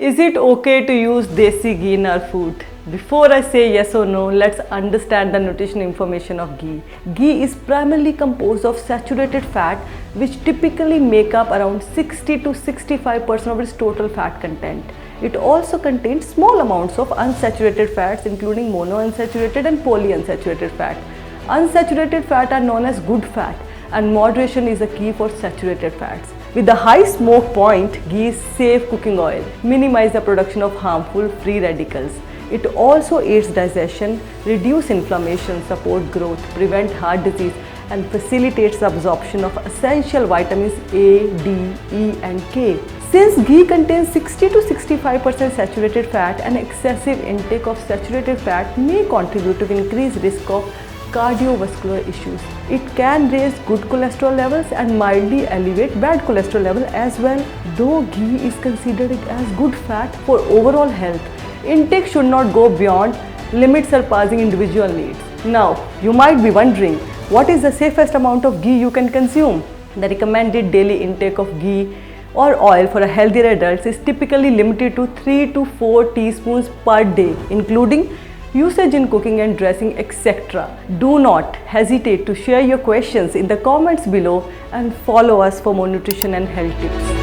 Is it okay to use desi ghee in our food? Before I say yes or no, let's understand the nutrition information of ghee. Ghee is primarily composed of saturated fat, which typically make up around 60 to 65% of its total fat content. It also contains small amounts of unsaturated fats, including monounsaturated and polyunsaturated fat. Unsaturated fat are known as good fat, and moderation is a key for saturated fats. With a high smoke point, ghee is safe cooking oil, minimize the production of harmful free radicals. It also aids digestion, reduce inflammation, support growth, prevent heart disease, and facilitates the absorption of essential vitamins A, D, E, and K. Since ghee contains 60 to 65% saturated fat, an excessive intake of saturated fat may contribute to increased risk of cardiovascular issues. It can raise good cholesterol levels and mildly elevate bad cholesterol level as well. Though ghee is considered as good fat for overall health, intake should not go beyond limits surpassing individual needs. Now, you might be wondering, what is the safest amount of ghee you can consume? The recommended daily intake of ghee or oil for a healthier adult is typically limited to 3 to 4 teaspoons per day, including usage in cooking and dressing, etc. Do not hesitate to share your questions in the comments below and follow us for more nutrition and health tips.